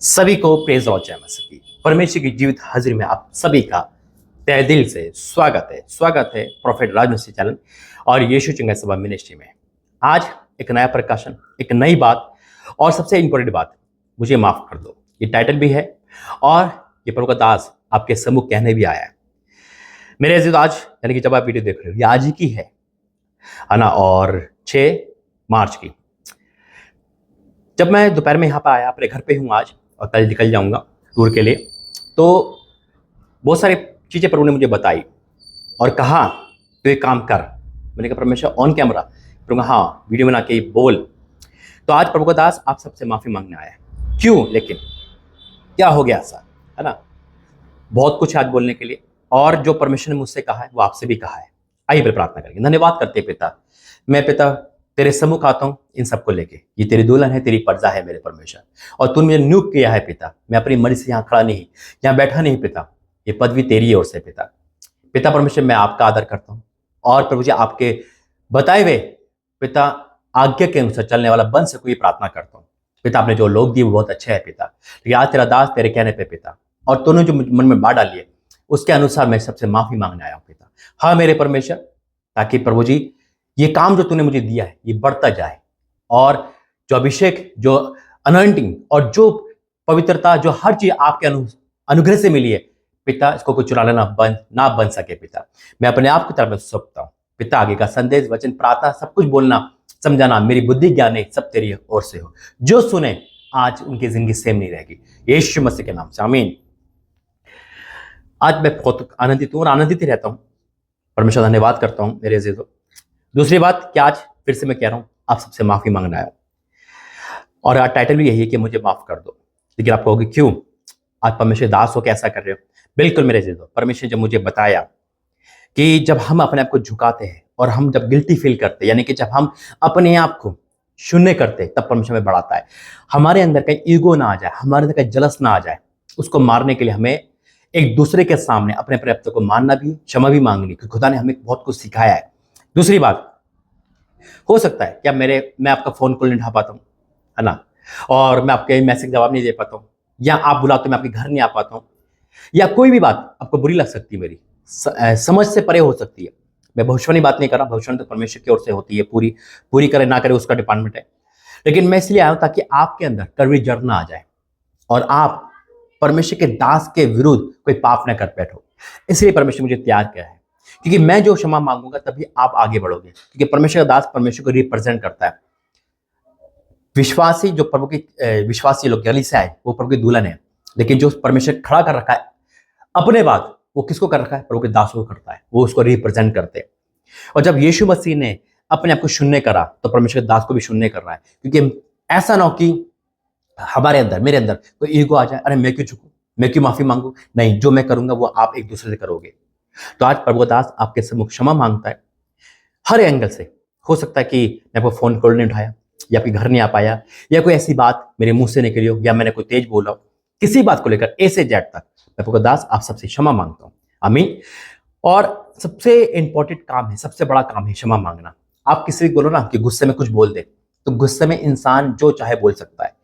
सभी को प्रेज और जय मसीह की परमेश्वर की जीवित हाजिरी में आप सभी का तहे दिल से स्वागत है प्रोफेट राज मसीह चैनल और यीशु चंगा सभा मिनिस्ट्री में। आज एक नया प्रकाशन, एक नई बात और सबसे इंपॉर्टेंट बात, मुझे माफ कर दो, ये टाइटल भी है और ये प्रभु का दास आपके सम्मुख कहने भी आया है। मेरे अजीज, आज यानी कि जब आप वीडियो देख रहे हो ये आज ही की है ना, और 6 मार्च की। जब मैं दोपहर में यहाँ पर आया, अपने घर पे हूँ आज और कल निकल जाऊँगा टूर के लिए, तो बहुत सारी चीज़ें प्रभु ने मुझे बताई और कहा तो एक काम कर। मैंने कहा परमेश्वर ऑन कैमरा, प्रभु हाँ वीडियो बना के बोल। तो आज प्रभु का दास आप सबसे माफ़ी मांगने आया है। क्यों? लेकिन क्या हो गया ऐसा, है ना? बहुत कुछ आज बोलने के लिए, और जो परमेश्वर ने मुझसे कहा है वो आपसे भी कहा है। आइए फिर प्रार्थना करेंगे। धन्यवाद करते पिता, मैं पिता तेरे सम्मुख आता हूँ इन सबको लेके। ये तेरी दुल्हन है, तेरी प्रजा है मेरे परमेश्वर, और तूने मुझे नियुक्त किया है पिता। मैं अपनी मर्जी से यहाँ खड़ा नहीं, यहाँ बैठा नहीं पिता, ये पदवी तेरी ओर से पिता। पिता परमेश्वर, मैं आपका आदर करता हूँ और प्रभु जी आपके बताए हुए पिता आज्ञा के अनुसार चलने वाला बन सकूँ, ये प्रार्थना करता हूँ पिता। आपने जो लोग दिए वो बहुत अच्छे है पिता, लेकिन आज तेरा दास तेरे कहने पे पिता, और तूने जो मन में बात डाली है उसके अनुसार मैं सबसे माफी मांगने आया हूँ पिता। हाँ मेरे परमेश्वर, ताकि प्रभु जी ये काम जो तूने मुझे दिया है ये बढ़ता जाए, और जो अभिषेक, जो अनॉइंटिंग और जो पवित्रता, जो हर चीज आपके अनुग्रह से मिली है पिता, इसको कोई चुरा लेना ना बन सके पिता। मैं अपने आप की तरफ सौंपता हूँ पिता। आगे का संदेश, वचन, प्रार्थना, सब कुछ बोलना, समझाना, मेरी बुद्धि ज्ञान नहीं, सब तेरी ओर से हो। जो सुने आज उनकी जिंदगी सेम नहीं रहेगी, यीशु मसीह के नाम से आमीन। आज मैं बहुत आनंदित हूँ और आनंदित ही रहता हूँ। परमेश्वर धन्यवाद करता हूँ मेरे अजीजों। दूसरी बात कि आज फिर से मैं कह रहा हूँ आप सबसे माफी मांगना है, और आज टाइटल भी यही है कि मुझे माफ कर दो। लेकिन आप कहोगे क्यों आज परमेश्वर दास हो कैसा कर रहे हो? बिल्कुल मेरे अजीजों, परमेश्वर जब मुझे बताया कि जब हम अपने आप को झुकाते हैं और हम जब गिल्टी फील करते हैं, यानी कि जब हम अपने आप को शून्य करते हैं, तब परमेश्वर में बढ़ाता है। हमारे अंदर कहीं ईगो ना आ जाए, हमारे अंदर कहीं जलस ना आ जाए, उसको मारने के लिए हमें एक दूसरे के सामने अपने प्रयत्न को मानना भी, क्षमा भी मांगनी, क्योंकि खुदा ने हमें बहुत कुछ सिखाया है। दूसरी बात, हो सकता है क्या मैं आपका फोन कॉल नहीं उठा पाता हूँ, है ना, और मैं आपके मैसेज जवाब नहीं दे पाता हूँ, या आप बुलाते हो मैं आपके घर नहीं आ पाता हूँ, या कोई भी बात आपको बुरी लग सकती है, मेरी समझ से परे हो सकती है। मैं भविष्यवाणी बात नहीं कर रहा, भविष्यवाणी तो परमेश्वर की ओर से होती है, पूरी करे ना करे उसका डिपार्टमेंट है। लेकिन मैं इसलिए आया हूं ताकि आपके अंदर कड़वी जड़ ना आ जाए और आप परमेश्वर के दास के विरुद्ध कोई पाप न कर बैठो। इसलिए परमेश्वर मुझे तैयार किया है, क्योंकि मैं जो क्षमा मांगूंगा तभी आप आगे बढ़ोगे, क्योंकि परमेश्वर का दास परमेश्वर को रिप्रेजेंट करता है। विश्वासी जो प्रभु की विश्वासी लोग कलीसिया है वो प्रभु की दुल्हन है, लेकिन जो परमेश्वर खड़ा कर रखा है अपने बाद, वो किसको कर रखा है? प्रभु के दासों को करता है, वो उसको रिप्रेजेंट करते हैं। और जब यीशु मसीह ने अपने आप को शून्य करा तो परमेश्वर के दास को भी शून्य कर रहा है, क्योंकि ऐसा ना हो कि हमारे अंदर, मेरे अंदर कोई ईगो आ जाए, अरे मैं क्यों झुकूं, मैं क्यों माफी मांगू। नहीं, जो मैं करूंगा वो आप एक दूसरे से करोगे। तो आज प्रभु दास आपके सम्मुख क्षमा मांगता है हर एंगल से। हो सकता है कि मैं आपको फोन कॉल नहीं उठाया, या आपके घर नहीं आ पाया, या कोई ऐसी बात मेरे मुंह से निकली हो, या मैंने कोई तेज बोला हो, किसी बात को लेकर ए से जेड तक मैं प्रभु दास आप सबसे क्षमा मांगता हूँ। आमीन। और सबसे इंपॉर्टेंट काम है, सबसे बड़ा काम है क्षमा मांगना। आप किसी को बोलो ना कि गुस्से में कुछ बोल दे, तो गुस्से में इंसान जो चाहे बोल सकता है,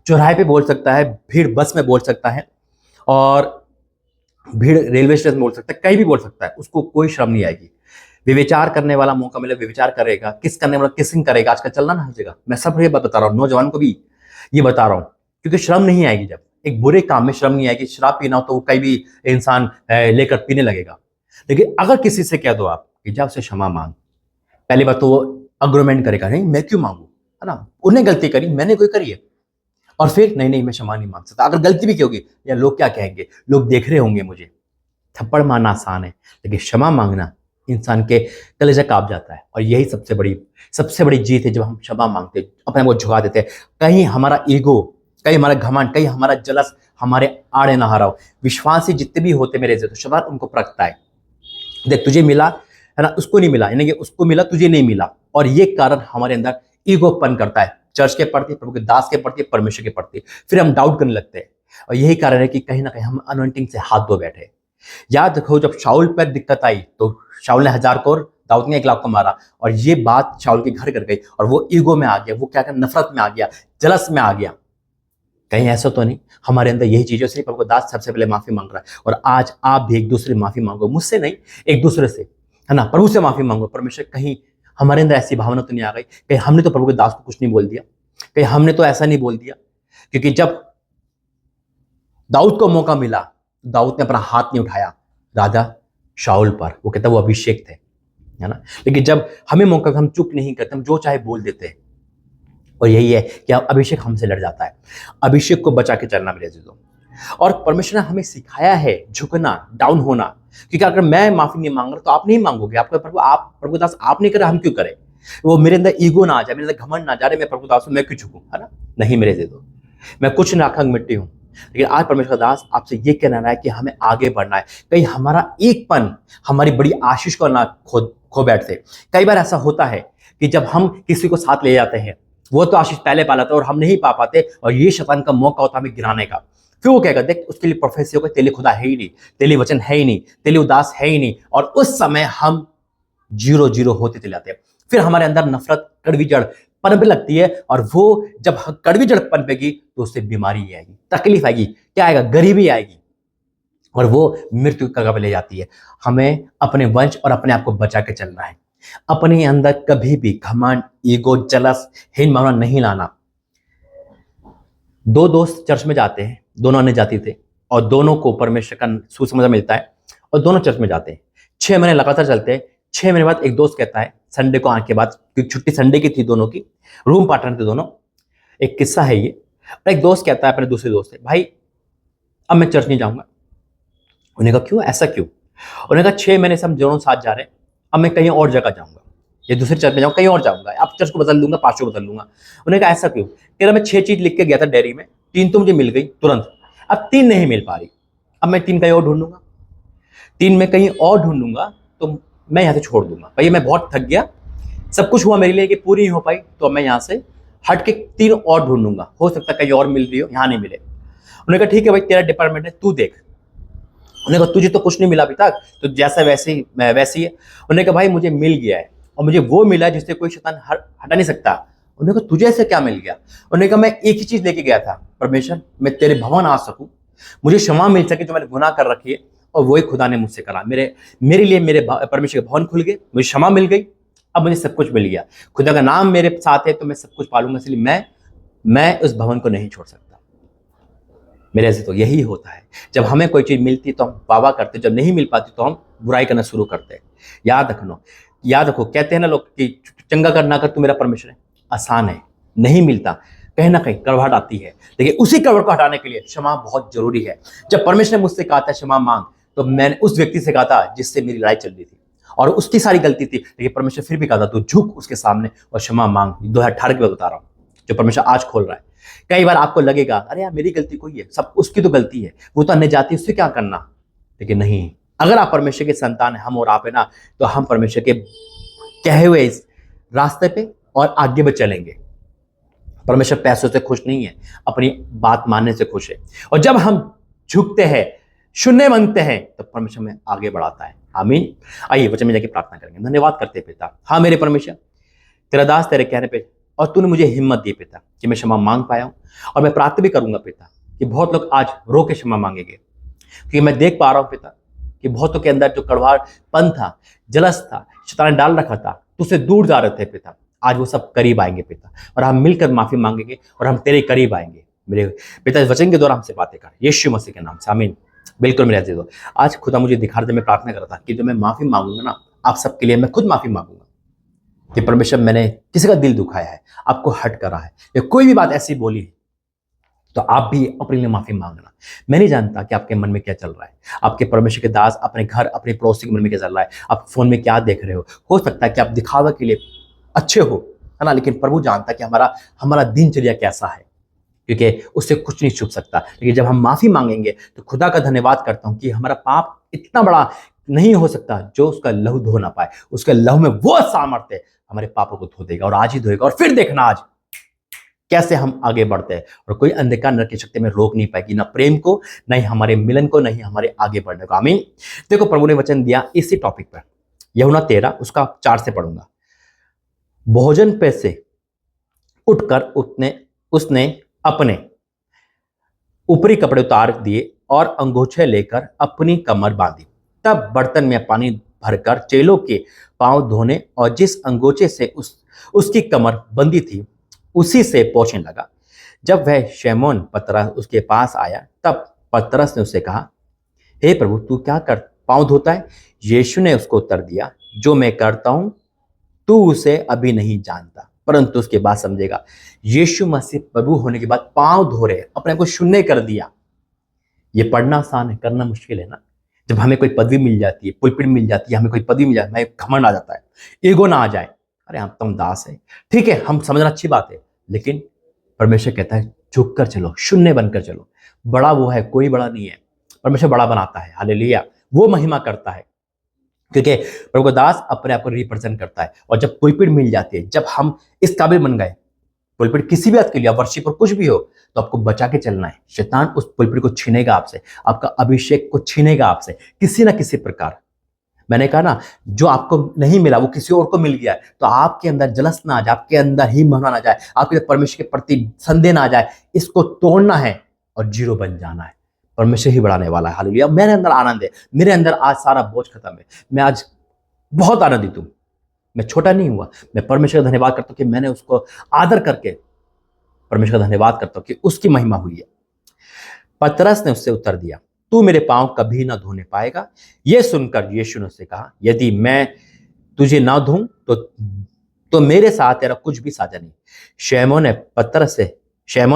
चौराहे पे बोल सकता है, भीड़ बस में बोल सकता है, और भीड़ रेलवे स्टेशन में बोल सकता है, कहीं भी बोल सकता है, उसको कोई शर्म नहीं आएगी। विचार करने वाला मौका मिले विचार करेगा, किस करने वाला किसिंग करेगा। आजकल चलना ना हर जगह, मैं सब ये बात बता रहा हूँ, नौजवान को भी ये बता रहा हूँ, क्योंकि शर्म नहीं आएगी। जब एक बुरे काम में शर्म नहीं आएगी, शराब पीना हो तो कहीं भी इंसान लेकर पीने लगेगा। लेकिन अगर किसी से कह दो आप कि जा उससे क्षमा मांग, पहली बात तो वो अग्रोमेंट करेगा, नहीं मैं क्यों मांगू, है ना, उन्हें गलती करी, मैंने कोई करी है। और फिर नहीं मैं क्षमा नहीं मांग सकता। अगर गलती भी की होगी, या लोग क्या कहेंगे, लोग देख रहे होंगे मुझे। थप्पड़ मारना आसान है, लेकिन क्षमा मांगना इंसान के कलेजा कांप जाता है। और यही सबसे बड़ी जीत है, जब हम क्षमा मांगते, अपने आप को झुका देते हैं। कहीं हमारा ईगो, कहीं हमारा घमंड, कहीं हमारा जलस हमारे आड़े ना हरा हो। विश्वासी जितने भी होते मेरे तो क्षमा उनको परखता है। देख तुझे मिला है ना, उसको नहीं मिला, यानी कि उसको मिला तुझे नहीं मिला, और ये कारण हमारे अंदर ईगोपन करता है, चर्च के प्रति, प्रभु के दास के प्रति, परमेश्वर के प्रति। फिर हम डाउट करने लगते हैं, और यही कारण है कि कहीं ना कहीं हम अनॉइंटिंग से हाथ धो बैठे। याद रखो, जब शाऊल पर दिक्कत आई तो शाऊल ने 1000 को, दाऊद ने 1 लाख को मारा, और ये बात शाऊल के घर कर गई, और वो ईगो में आ गया, वो क्या नफरत में आ गया, जलस में आ गया। कहीं ऐसा तो नहीं हमारे अंदर यही चीज़ है, इसलिए प्रभु का दास सबसे पहले माफी मांग रहा है। और आज आप भी एक दूसरे माफी मांगो, मुझसे नहीं, एक दूसरे से, है ना, प्रभु से माफी मांगो। परमेश्वर कहीं हमारे अंदर ऐसी भावना तो नहीं आ गई कहीं हमने तो प्रभु के दास को कुछ नहीं बोल दिया, कहीं हमने तो ऐसा नहीं बोल दिया। क्योंकि जब दाऊद को मौका मिला, दाऊद ने अपना हाथ नहीं उठाया राजा शाऊल पर, वो कहता वो अभिषेक थे, है ना। लेकिन जब हमें मौका, हम चुप नहीं करते, हम जो चाहे बोल देते हैं। और यही है कि अब अभिषेक हमसे लड़ जाता है। अभिषेक को बचा के चलना मेरे अजीजों। और परमेश्वर ने हमें सिखाया है झुकना, डाउन होना। क्योंकि अगर मैं माफी नहीं मांग रहा तो आप नहीं मांगोगे, आपका प्रभु, आप प्रभु दास आप नहीं करे, हम क्यों करें। वो मेरे अंदर ईगो ना आ जाए, मेरे अंदर घमंड ना जाए, मैं प्रभु दास हूं, मैं क्यों झुकूं, है ना। नहीं मेरे अजीजों, मैं कुछ नाखंग मिट्टी हूं। लेकिन आज परमेश्वर दास आपसे ये कहना है कि हमें आगे बढ़ना है। कहीं हमारा एकपन हमारी बड़ी आशीष को ना खो बैठते। कई बार ऐसा होता है कि जब हम किसी को साथ ले जाते हैं, वो तो आशीष पहले पा लाता है और हम नहीं पा पाते, और ये शैतान का मौका होता है हमें गिराने का। फिर वो क्या कहता है, देख उसके लिए प्रोफेसी होगा, तेरे लिए खुदा है ही नहीं, तेरे लिए वचन है ही नहीं, तेरे लिए उदास है ही नहीं। और उस समय हम 0-0 होते चले जाते हैं। फिर हमारे अंदर नफरत, कड़वी जड़ पनपने लगती है। और वो जब कड़वी जड़ पनपेगी तो उससे बीमारी आएगी, तकलीफ आएगी, क्या आएगा, गरीबी आएगी, और वो मृत्यु का कगार ले जाती है। हमें अपने वंश और अपने आप को बचा के चलना है। अपने अंदर कभी भी घमंड, ईगो, जलस, हीन भावना नहीं लाना। 2 दोस्त चर्च में जाते हैं, दोनों अन्य जाति थे, और दोनों को परमेश्वर का सुसमाचार मिलता है, और दोनों चर्च में जाते हैं। 6 महीने लगातार चलते हैं। 6 महीने बाद एक दोस्त कहता है, संडे को आने के बाद, क्योंकि छुट्टी संडे की थी दोनों की, रूम पार्टनर थे दोनों, एक किस्सा है ये। और एक दोस्त कहता है अपने दूसरे दोस्त से, भाई अब मैं चर्च नहीं जाऊंगा। उन्हें कहा क्यों, ऐसा क्यों। उन्हें कहा 6 महीने से हम दोनों साथ जा रहे हैं, अब मैं कहीं और जगह जाऊंगा, ये दूसरे चर्च में जाऊंगा, कहीं और जाऊंगा, अब चर्च को बदल दूंगा, पास्टर बदल लूंगा। उन्हें कहा ऐसा क्यों। कह रहा मैं 6 चीज लिख के गया था डायरी में, 3 तो मुझे मिल गई तुरंत, अब 3 नहीं मिल पा रही, अब मैं 3 कहीं और ढूंढूंगा, 3 में कहीं और ढूंढूंगा, तो मैं यहाँ से छोड़ दूंगा। भैया मैं बहुत थक गया, सब कुछ हुआ मेरे लिए कि पूरी नहीं हो पाई, तो अब मैं यहाँ से हट के 3 और ढूंढूंगा, हो सकता है कहीं और मिल रही हो, यहाँ नहीं मिले। उन्होंने कहा ठीक है भाई, तेरा डिपार्टमेंट है, तू देख। उन्होंने कहा तुझे तो कुछ नहीं मिला अभी तक, तो जैसा वैसे ही है। उन्होंने कहा भाई मुझे मिल गया है, और मुझे वो मिला जिससे कोई शैतान हटा नहीं सकता। उन्होंने कहा तुझे ऐसे क्या मिल गया। उन्होंने कहा मैं एक ही चीज लेके गया था, परमेश्वर मैं तेरे भवन आ सकूं, मुझे क्षमा मिल सके जो मैंने गुनाह कर रखी है, और वही खुदा ने मुझसे करा। मेरे लिए मेरे परमेश्वर के भवन खुल गए, मुझे क्षमा मिल गई, अब मुझे सब कुछ मिल गया, खुदा का नाम मेरे साथ है तो मैं सब कुछ पालूंगा, इसलिए मैं उस भवन को नहीं छोड़ सकता। मेरे ऐसे तो यही होता है, जब हमें कोई चीज मिलती तो हम वाह करते, जब नहीं मिल पाती तो हम बुराई करना शुरू करते हैं। याद रखो, कहते हैं ना लोग कि चंगा कर ना कर तू मेरा परमेश्वर है। आसान है, नहीं मिलता, कहीं ना कहीं कड़वाहट आती है, लेकिन उसी कड़वाहट को हटाने के लिए क्षमा बहुत जरूरी है। जब परमेश्वर ने मुझसे कहा था क्षमा मांग, तो मैंने उस व्यक्ति से कहा था जिससे मेरी लड़ाई चल रही थी, और उसकी सारी गलती थी, लेकिन परमेश्वर फिर भी कहा था तू झुक उसके सामने और क्षमा मांग। 2018 की बात बता रहा हूँ, जो परमेश्वर आज खोल रहा है। कई बार आपको लगेगा अरे यार मेरी गलती कोई है, सब उसकी तो गलती है, वो तो अन्य जाति, उससे क्या करना। लेकिन नहीं, अगर आप परमेश्वर के संतान है, हम और आप है ना, तो हम परमेश्वर के कहे हुए इस रास्ते पे और आगे बढ़ चलेंगे। परमेश्वर पैसों से खुश नहीं है, अपनी बात मानने से खुश है। और जब हम झुकते हैं, शून्य मांगते हैं, तो परमेश्वर हमें आगे बढ़ाता है। आमीन। आइए वचन में जाके प्रार्थना करेंगे। धन्यवाद करते पिता, हाँ मेरे परमेश्वर, तेरा दास तेरे कहने पे, और तूने मुझे हिम्मत दी पिता कि मैं क्षमा मांग पाया हूं। और मैं प्रार्थना भी करूंगा पिता कि बहुत लोग आज रो के क्षमा मांगेंगे, क्योंकि मैं देख पा रहा हूं पिता कि बहुतों के अंदर जो कड़वाहटपन था, जलस था, शैतान ने डाल रखा था, तुझसे दूर जा रहे थे पिता, आज वो सब करीब आएंगे पिता, और हम मिलकर माफी मांगेंगे और हम तेरे करीब आएंगे। मेरे पिता इस वचन के द्वारा हमसे बातें कर, यीशु मसीह के नाम से आमीन। बिल्कुल मेरे अजीजों, आज खुदा मुझे दिखा रहे थे, मैं प्रार्थना कर रहा था कि जो मैं माफी मांगूंगा ना, आप सबके लिए मैं खुद माफी मांगूंगा कि परमेश्वर मैंने किसी का दिल दुखाया है, आपको हर्ट करा है, या कोई भी बात ऐसी बोली है, तो आप भी अपने लिए माफी मांगना। मैं नहीं जानता कि आपके मन में क्या चल रहा है, आपके परमेश्वर के दास अपने घर, अपने पड़ोसी के मन में क्या चल रहा है, आप फोन में क्या देख रहे हो सकता है कि आप दिखावा के लिए अच्छे हो, है ना, लेकिन प्रभु जानता है कि हमारा दिनचर्या कैसा है, क्योंकि उससे कुछ नहीं छुप सकता। लेकिन जब हम माफी मांगेंगे तो खुदा का धन्यवाद करता हूं कि हमारा पाप इतना बड़ा नहीं हो सकता जो उसका लहू धो ना पाए। उसके लहू में वो सामर्थ्य हमारे पापों को धो देगा, और आज ही धोएगा। और फिर देखना आज कैसे हम आगे बढ़ते हैं, और कोई अंधकार नरक की शक्ति में रोक नहीं पाएगी, ना प्रेम को, नहीं हमारे मिलन को, नहीं हमारे आगे बढ़ने को। आमीन। देखो प्रभु ने वचन दिया इसी टॉपिक पर, यूहन्ना 13 उसका 4 से पढ़ूंगा। भोजन पे से उठकर उसने अपने ऊपरी कपड़े उतार दिए और अंगोछे लेकर अपनी कमर बांधी। तब बर्तन में पानी भरकर चेलों के पांव धोने और जिस अंगोछे से उसकी कमर बंधी थी उसी से पोंछने लगा। जब वह शैमोन पतरस उसके पास आया तब पतरस ने उससे कहा, हे प्रभु, तू क्या कर पांव धोता है? यीशु ने उसको उत्तर दिया, जो मैं करता हूं तू उसे अभी नहीं जानता, परंतु उसके बाद समझेगा। यीशु मसीह प्रभु होने के बाद पांव धो रहे, अपने आप को शून्य कर दिया। ये पढ़ना आसान है, करना मुश्किल है ना। जब हमें कोई पदवी मिल जाती है, पुलपिट मिल जाती है, हमें कोई पदवी मिल जाती है, हमें घमंड आ जाता है, ईगो ना आ जाए, अरे हम तुम दास है, ठीक है, हम समझना अच्छी बात है, लेकिन परमेश्वर कहता है झुक कर चलो, शून्य बनकर चलो। बड़ा वो है, कोई बड़ा नहीं है, परमेश्वर बड़ा बनाता है। हालेलुया, वो महिमा करता है, क्योंकि प्रभु का दास अपने आप को रिप्रेजेंट करता है। और जब पुलपिट मिल जाती है, जब हम इस काबिल बन गए, पुलपिट किसी भी बात के लिए, वर्शिप और कुछ भी हो, तो आपको बचा के चलना है। शैतान उस पुलपिट को छीनेगा आपसे, आपका अभिषेक को छीनेगा आपसे किसी ना किसी प्रकार। मैंने कहा ना, जो आपको नहीं मिला वो किसी और को मिल गया, तो आपके अंदर जलस ना आ जाए, आपके अंदर ही मना ना जाए, आपके परमेश्वर के प्रति संदेह ना आ जाए। इसको तोड़ना है और जीरो बन जाना है। परमेश्वर ही बढ़ाने वाला है। हालेलुया, मेरे अंदर आनंद है, मेरे अंदर आज सारा बोझ खत्म है, मैं आज बहुत आनंदित हूं। मैं छोटा नहीं हुआ, मैं परमेश्वर का धन्यवाद करता हूं कि मैंने उसको आदर करके परमेश्वर का धन्यवाद करता हूं कि उसकी महिमा हुई है। पतरस ने उससे उत्तर दिया, तू मेरे पांव कभी ना धोने पाएगा। यह सुनकर यीशु ने उससे कहा, यदि मैं तुझे ना धोऊं तो मेरे साथ तेरा कुछ भी साझा नहीं। शैमोन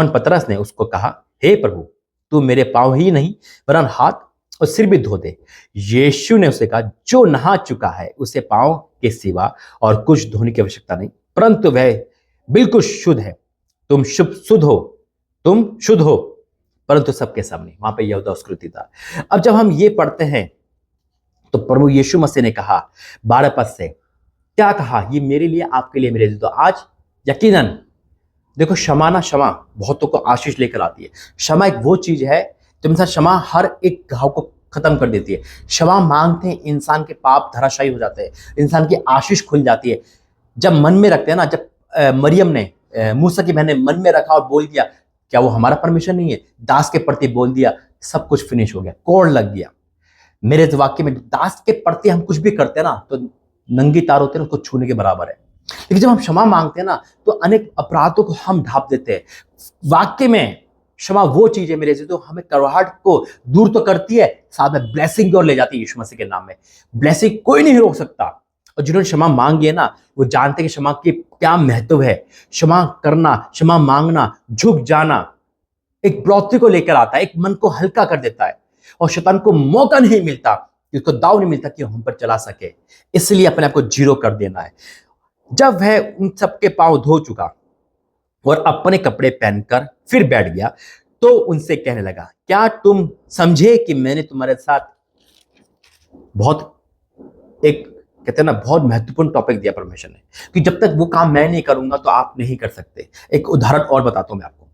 पतरस ने उसको कहा, हे प्रभु, तू मेरे पांव ही नहीं वरन हाथ और सिर भी धो दे। यीशु ने उसे कहा, जो नहा चुका है उसे पांव के सिवा और कुछ धोने की आवश्यकता नहीं, परंतु वह बिल्कुल शुद्ध है। तुम शुद्ध हो, परंतु सबके सामने। वहां पे यहूदा संस्कृति था। अब जब हम ये पढ़ते हैं तो प्रभु यीशु मसीह ने कहा 12 पद से, क्या कहा? ये मेरे लिए, आपके लिए, मेरे लिए। तो आज यकीनन देखो, क्षमा बहुतों को आशीष लेकर आती है। क्षमा एक वो चीज है जो इंसान, क्षमा हर एक घाव को खत्म कर देती है। क्षमा मांगते हैं, इंसान के पाप धराशायी हो जाते हैं, इंसान की आशीष खुल जाती है। जब मन में रखते हैं ना, जब मरियम ने, मूसा की बहन ने मन में रखा और बोल दिया, क्या वो हमारा परमेश्वर नहीं है? दास के प्रति बोल दिया, सब कुछ फिनिश हो गया, कोड लग गया। मेरे इस वाक्य में दास के प्रति हम कुछ भी करते हैं ना, तो नंगी तार होते हैं, उसको छूने के बराबर है। लेकिन जब हम क्षमा मांगते हैं ना, तो अनेक अपराधों को हम ढांप देते हैं। वाक्य में क्षमा वो चीज है मेरे से, तो हमें करवाहट को दूर तो करती है, साथ में ब्लेसिंग की ओर ले जाती है। यीशु मसीह के नाम में ब्लेसिंग कोई नहीं रोक सकता। और जिन्होंने क्षमा मांगी है ना, वो जानते हैं कि क्षमा की क्या महत्व है। क्षमा करना, क्षमा मांगना, झुक जाना एक बढ़ोतरी को लेकर आता है, एक मन को हल्का कर देता है, और शैतान को मौका नहीं मिलता, उसको दाव नहीं मिलता कि हम पर चला सके। इसलिए अपने आप को जीरो कर देना है। जब वह उन सबके पांव धो चुका और अपने कपड़े पहनकर फिर बैठ गया, तो उनसे कहने लगा, क्या तुम समझे कि मैंने तुम्हारे साथ बहुत, एक कहते हैं ना, बहुत महत्वपूर्ण टॉपिक दिया परमेश्वर ने, कि जब तक वो काम मैं नहीं करूंगा तो आप नहीं कर सकते। एक उदाहरण और बताता हूं मैं आपको।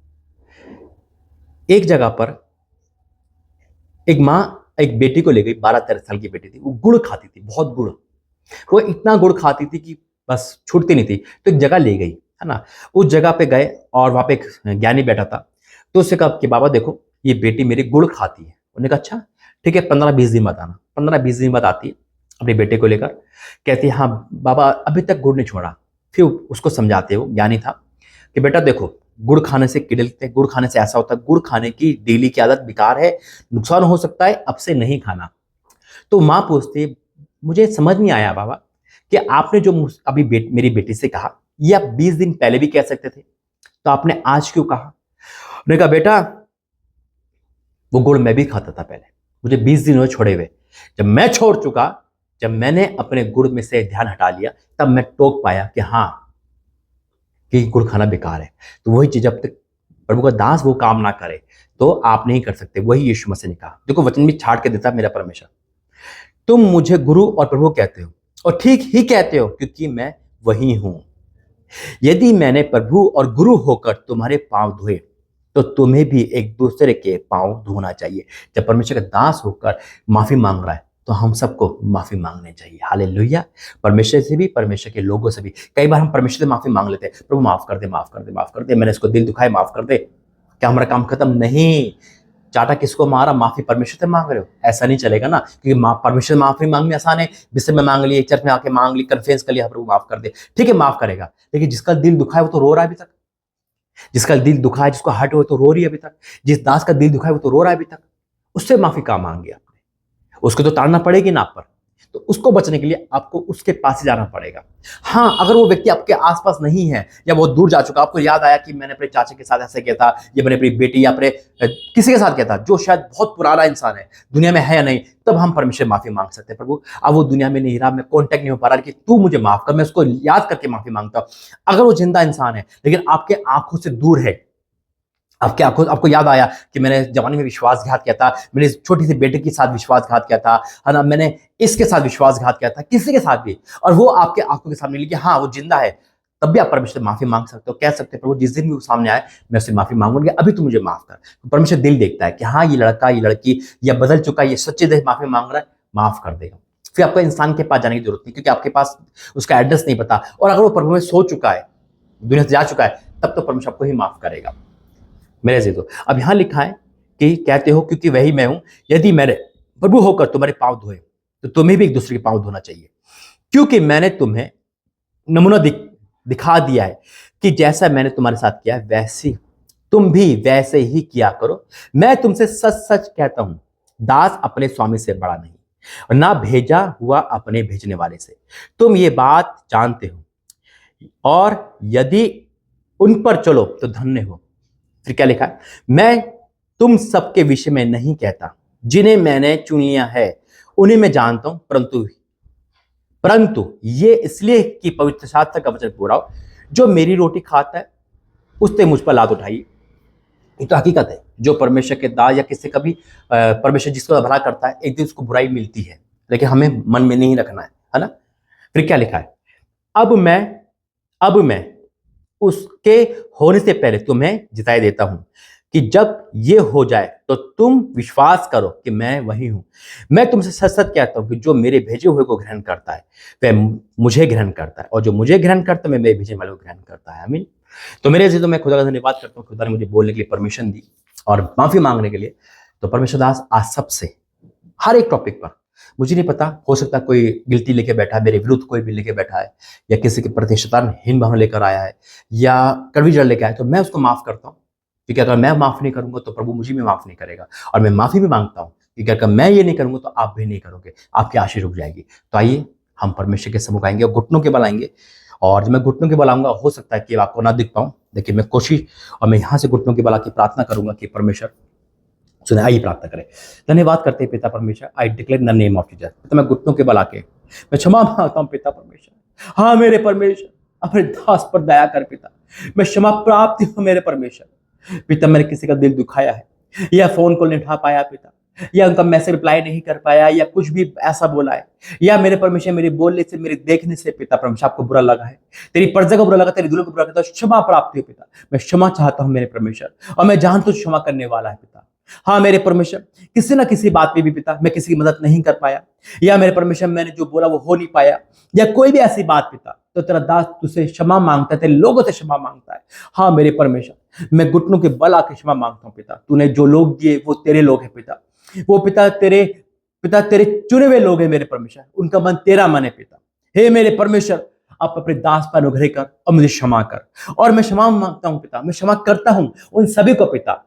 एक जगह पर एक माँ एक बेटी को ले गई, 12-13 साल की बेटी थी, वो गुड़ खाती थी, बहुत गुड़, वो इतना गुड़ खाती थी कि बस छूटती नहीं थी। तो एक जगह ले गई, है ना। उस जगह पे गए और वहां पे एक ज्ञानी बैठा था, तो उससे कहा कि बाबा देखो, ये बेटी मेरी गुड़ खाती है। उन्होंने कहा अच्छा ठीक है, 15-20 दिन बाद आना। 15-20 दिन बाद आती है अपने बेटे को लेकर, कहती है हाँ बाबा अभी तक गुड़ नहीं छोड़ा। फिर उसको समझाते हो, ज्ञानी था, कि बेटा देखो, गुड़ खाने से कीड़े लगते हैं, गुड़ खाने से ऐसा होता है, गुड़ खाने की डेली की आदत बेकार है, नुकसान हो सकता है, अब से नहीं खाना। तो माँ पूछती, मुझे समझ नहीं आया बाबा कि आपने जो अभी मेरी बेटी से कहा, ये आप 20 दिन पहले भी कह सकते थे, तो आपने आज क्यों कहा? उन्होंने कहा बेटा, वो गुड़ मैं भी खाता था पहले, मुझे 20 दिन हुए छोड़े हुए। जब मैं छोड़ चुका, जब मैंने अपने गुड़ में से ध्यान हटा लिया, तब मैं टोक पाया कि हाँ, कि गुड़ खाना बेकार है। तो वही चीज, जब तक प्रभु का दास वो काम ना करे तो आप नहीं कर सकते। वही यीशु मसीह ने कहा, देखो वचन भी छाट के देता मेरा परमेश्वर, तुम मुझे गुरु और प्रभु कहते हो, और ठीक ही कहते हो, क्योंकि मैं वही हूं। यदि मैंने प्रभु और गुरु होकर तुम्हारे पांव धोए, तो तुम्हें भी एक दूसरे के पांव धोना चाहिए। जब परमेश्वर का दास होकर माफी मांग रहा है, तो हम सबको माफी मांगनी चाहिए। हालेलुया। परमेश्वर से भी, परमेश्वर के लोगों से भी। कई बार हम परमेश्वर से माफी मांग लेते हैं, प्रभु माफ कर दे, माफ कर दे, माफ कर दे, मैंने इसको दिल दुखाए, माफ कर दे। क्या हमारा काम खत्म? नहीं। चाटा किसको मारा, माफी परमेश्वर से मांग रहे हो, ऐसा नहीं चलेगा ना, क्योंकि परमेश्वर माफी मांगनी आसान है, बिस्तर में मांग लिए, चर्च में आके मांग ली, कन्फेंस कर लिया, प्रभु माफ कर दे, ठीक है माफ करेगा। लेकिन जिसका दिल दुखा है वो तो रो रहा है अभी तक, जिसका दिल दुखा है, जिसको हर्ट हो तो रो रही है अभी तक, जिस दास का दिल दुखा है वो तो रो रहा है अभी तक, उससे माफी कहाँ मांगी आपने, उसको तो ताड़ना पड़ेगी ना आप पर। तो उसको बचने के लिए आपको उसके पास ही जाना पड़ेगा। हाँ, अगर वो व्यक्ति आपके आसपास नहीं है या बहुत दूर जा चुका, आपको याद आया कि मैंने अपने चाचा के साथ ऐसा किया था, या मैंने अपनी बेटी या अपने किसी के साथ किया था जो शायद बहुत पुराना इंसान है, दुनिया में है या नहीं, तब हम परमेश्वर माफी मांग सकते हैं। प्रभु अब वो दुनिया में नहीं रहा, मैं कॉन्टेक्ट नहीं हो पा रहा, कि तू मुझे माफ कर, मैं उसको याद करके माफी मांगता हूं। अगर वो जिंदा इंसान है लेकिन आपके आंखों से दूर है, आपको याद आया कि मैंने जवानी में विश्वासघात किया था, मैंने इस छोटी सी बेटे के साथ विश्वासघात किया था, है ना, मैंने इसके साथ विश्वासघात किया था, किसी के साथ भी, और वो आपके आंखों के सामने लेकिन हाँ वो जिंदा है, तब भी आप परमेश्वर से माफी मांग सकते हो, कह सकते हैं प्रभु जिस दिन भी वो सामने आए मैं उससे माफी मांगूंगी, अभी तू मुझे माफ कर। तो परमेश्वर दिल देखता है कि हाँ ये लड़का, ये लड़की या बदल चुका है, ये सच्चे दिल माफी मांग रहा है, माफ कर देगा। फिर आपको इंसान के पास जाने की जरूरत नहीं, क्योंकि आपके पास उसका एड्रेस नहीं पता, और अगर वो प्रभु में सो चुका है, दुनिया से जा चुका है, तब तो परमेश्वर आपको ही माफ करेगा मेरे से। तो अब यहां लिखा है कि कहते हो क्योंकि वही मैं हूं, यदि मेरे प्रभु होकर तुम्हारे पांव धोए तो तुम्हें भी एक दूसरे के पांव धोना चाहिए, क्योंकि मैंने तुम्हें नमूना दिखा दिया है कि जैसा मैंने तुम्हारे साथ किया वैसे तुम भी वैसे ही किया करो। मैं तुमसे सच सच कहता हूं, दास अपने स्वामी से बड़ा नहीं, और ना भेजा हुआ अपने भेजने वाले से। तुम ये बात जानते हो, और यदि उन पर चलो तो धन्य हो। फिर क्या लिखा है, मैं तुम सबके विषय में नहीं कहता, जिन्हें मैंने चुन लिया है उन्हें मैं जानता हूं, परंतु ये इसलिए कि पवित्र शास्त्र का वचन पूरा हो, जो मेरी रोटी खाता है उसने मुझ पर लात उठाई। ये तो हकीकत है, जो परमेश्वर के दास या किसी का भी परमेश्वर जिसको भला करता है एक दिन उसको बुराई मिलती है, लेकिन हमें मन में नहीं रखना है ना। फिर क्या लिखा है, अब मैं उसके होने से पहले तुम्हें जिताई देता हूं कि जब ये हो जाए तो तुम विश्वास करो कि मैं वही हूं। मैं तुमसे सच सच कहता हूं कि जो मेरे भेजे हुए को ग्रहण करता है वह मुझे ग्रहण करता है, और जो मुझे ग्रहण करता है वह मेरे भेजने वाले को ग्रहण करता है। आमीन। तो मेरे से तो मैं खुदा का धन्यवाद करता हूं, खुदा ने मुझे बोलने के लिए परमिशन दी और माफी मांगने के लिए। तो परमेश्वर दास आज सबसे हर एक टॉपिक पर, मुझे नहीं पता, हो सकता है कोई गिल्टी लेके बैठा है, मेरे विरुद्ध कोई भी लेके बैठा है, या किसी के प्रति शैतानहीन भावना लेकर आया है, या कड़वी जड़ लेकर आया, तो मैं उसको माफ करता हूँ, क्योंकि अगर मैं माफ नहीं करूंगा तो प्रभु मुझे भी माफ नहीं करेगा। और मैं माफी भी मांगता हूँ, क्योंकि अगर मैं ये नहीं करूंगा तो आप भी नहीं करोगे, आपकी आशीष रुक जाएगी। तो आइए हम परमेश्वर के सम्मुख आएंगे और घुटनों के बल आएंगे, और जब मैं घुटनों के बल आऊंगा हो सकता है कि आपको ना दिख पाऊं, लेकिन मैं कोशिश, और मैं यहाँ से घुटनों के बल आके प्रार्थना करूंगा कि परमेश्वर सुने। आइए प्रार्थना करें। धन्यवाद करते हैं पिता परमेश्वर, I declare in the name of Jesus. पिता मैं घुटनों के बल आके मैं क्षमा मांगता हूं पिता परमेश्वर। हाँ मेरे परमेश्वर, अपने दास पर दया कर पिता, मैं क्षमा प्राप्ति हूं मेरे परमेश्वर। पिता मैंने किसी का दिल दुखाया है, या फोन कॉल नहीं उठा पाया पिता, या उनका मैसेज रिप्लाई नहीं कर पाया, या कुछ भी ऐसा बोला है, या मेरे परमेश्वर मेरे बोलने से, मेरे देखने से पिता परमेश्वर आपको बुरा लगा है, तेरी प्रजा को बुरा लगा, तेरी दुल्हन को बुरा लगा, तो क्षमा प्राप्ति हो पिता। मैं क्षमा चाहता हूं मेरे परमेश्वर, और मैं जानता हूं क्षमा करने वाला है पिता। हाँ मेरे परमेश्वर, किसी ना किसी बात पे भी पिता मैं किसी की मदद नहीं कर पाया, या मेरे परमेश्वर मैंने जो बोला वो हो नहीं पाया, या कोई भी ऐसी बात पिता, तो तेरा दास तुझसे क्षमा मांगता है, तेरे लोगों से क्षमा मांगता है। हाँ मेरे परमेश्वर, मैं घुटनों के बल आके क्षमा मांगता हूँ पिता। तूने जो लोग दिए वो तेरे लोग हैं पिता, वो पिता तेरे चुने हुए लोग हैं मेरे परमेश्वर, उनका मन तेरा मन है पिता। हे मेरे परमेश्वर, आप अपने दास पर अनुग्रह कर और मुझे क्षमा कर, और मैं क्षमा मांगता हूँ पिता, मैं क्षमा करता हूँ उन सभी को पिता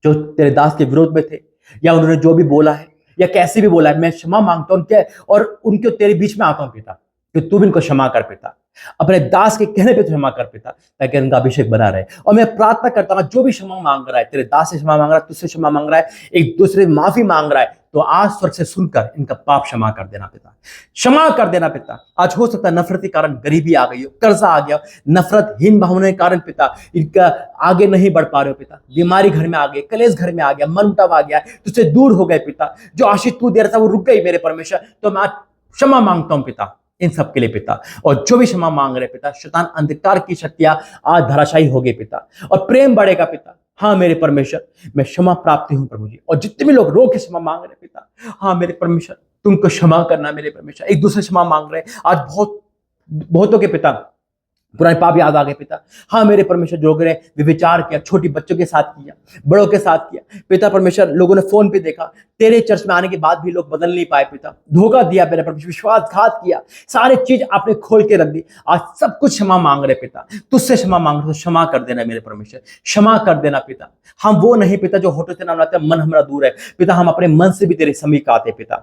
जो तेरे दास के विरोध में थे, या उन्होंने जो भी बोला है या कैसे भी बोला है, मैं क्षमा मांगता हूं उनके, और उनके तेरे बीच में आता हूं पिता, कि तू भी इनको क्षमा कर पिता, अपने दास के कहने पे क्षमा कर पिता, ताकि उनका अभिषेक बना रहे। और मैं प्रार्थना करता हूं जो भी क्षमा मांग रहा है, तेरे दास से क्षमा मांग रहा है, तुझसे क्षमा मांग रहा है, एक दूसरे माफी मांग रहा है, तो आज स्वर्ग से सुनकर इनका पाप क्षमा कर देना पिता, क्षमा कर देना पिता। आज हो सकता है नफरत के कारण गरीबी आ गई हो, कर्जा आ गया, नफरतहीन भावना के कारण पिता इनका आगे नहीं बढ़ पा रहे हो पिता, बीमारी घर में आ गई, कलेश घर में आ गया, मन मुटाव आ गया, तुझसे दूर हो गए पिता, जो आशीष तू दे रहा था वो रुक गई मेरे परमेश्वर। तो मैं क्षमा मांगता हूं पिता इन सब के लिए पिता, और जो भी क्षमा मांग रहे पिता, शैतान अंधकार की शक्तियां आज धराशायी हो गई पिता, और प्रेम बढ़ेगा पिता। हाँ मेरे परमेश्वर, मैं क्षमा प्राप्ति हूं प्रभु जी, और जितने भी लोग रो के क्षमा मांग रहे पिता, हाँ मेरे परमेश्वर तुमको क्षमा करना मेरे परमेश्वर, एक दूसरे क्षमा मांग रहे आज बहुतों के पिता पुराने पाप याद आ गए पिता। हाँ मेरे परमेश्वर, जो ने विचार किया, छोटी बच्चों के साथ किया, बड़ों के साथ किया पिता परमेश्वर, लोगों ने फोन पे देखा, तेरे चर्च में आने के बाद भी लोग बदल नहीं पाए पिता, धोखा दिया मेरे परमेश्वर, विश्वासघात किया, सारे चीज आपने खोल के रख दी, आज सब कुछ क्षमा मांग रहे पिता, तुझसे क्षमा मांग रहे, तो क्षमा कर देना मेरे परमेश्वर, क्षमा कर देना पिता। हम वो नहीं पिता जो होटल से नाम लाते, मन हमारा दूर है पिता, हम अपने मन से भी तेरे समीप आते पिता,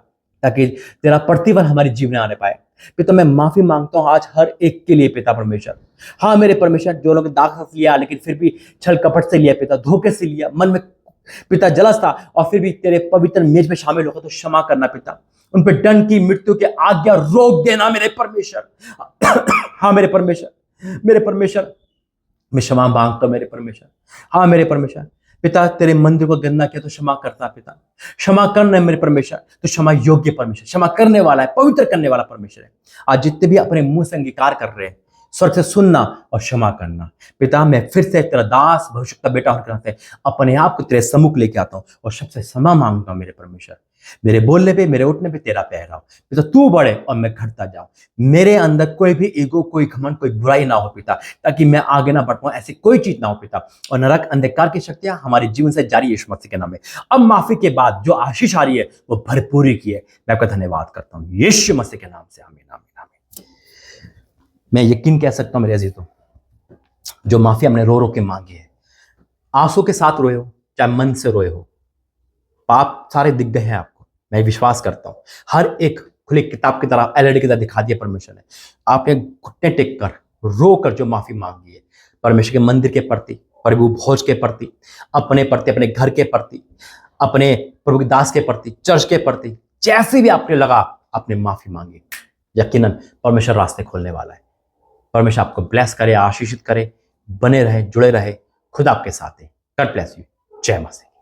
ताकि तेरा प्रतिफल हमारे जीवन में आने पाए पिता। मैं माफी मांगता हूं आज हर एक के लिए पिता परमेश्वर। हाँ मेरे परमेश्वर, जो लोग दाग लिया लेकिन फिर भी छल कपट से लिया पिता, धोखे से लिया, मन में पिता जलस था और फिर भी तेरे पवित्र मेज में शामिल होगा, तो क्षमा करना पिता, उन पर दंड की मृत्यु की आज्ञा रोक देना मेरे परमेश्वर। हाँ मेरे परमेश्वर, मेरे परमेश्वर, मैं क्षमा मांगता हूं मेरे परमेश्वर। हाँ मेरे परमेश्वर पिता, तेरे मंदिर को गंदा किया तो क्षमा करता पिता, क्षमा करना है मेरे परमेश्वर, तो क्षमा योग्य परमेश्वर, क्षमा करने वाला है, पवित्र करने वाला परमेश्वर है। आज जितने भी अपने मुंह से अंगीकार कर रहे हैं, स्वर्ग से सुनना और क्षमा करना पिता, मैं फिर से तेरा दास भविष्य का बेटा होकर नाते अपने आप को तेरे सम्मुख लेके आता हूं और सबसे क्षमा मांगता हूं मेरे परमेश्वर। मेरे बोलने पे, मेरे उठने पे तेरा पहराव पिता, तू बढ़े और मैं घटता जाऊं, मेरे अंदर कोई भी ईगो, कोई घमंड, कोई बुराई ना हो पिता, ताकि मैं आगे ना बढ़ पाऊं, ऐसी कोई चीज ना हो पिता। और नरक अंधकार की शक्तियां हमारे जीवन से जारी यीशु मसीह के नाम में, अब माफी के बाद जो आशीष आ रही है वो भरपूरी की है। मैं आपका धन्यवाद करता हूं यीशु मसीह के नाम से, आमीन आमीन आमीन। मैं यकीन कह सकता हूं मेरे अजीजों, जो माफी हमने रो रो के मांगी है, आंसू के साथ रोए हो चाहे मन से रोए हो, पाप सारे दिख गए हैं आपको, मैं विश्वास करता हूं हर एक खुली किताब की तरह, एलईडी की तरह दिखा दिया परमेश्वर ने। आपने घुटने टेक कर रो कर जो माफी मांगी है परमेश्वर के मंदिर के प्रति, प्रभु भोज के प्रति, अपने प्रति, अपने घर के प्रति, अपने प्रभु के दास के प्रति, चर्च के प्रति, जैसे भी आपने लगा आपने माफी मांगी, यकीनन परमेश्वर रास्ते खोलने वाला है। परमेश्वर आपको ब्लेस करे, आशीषित करे, बने रहे, जुड़े रहे, खुद आपके साथ है। God bless you. जय मसीह।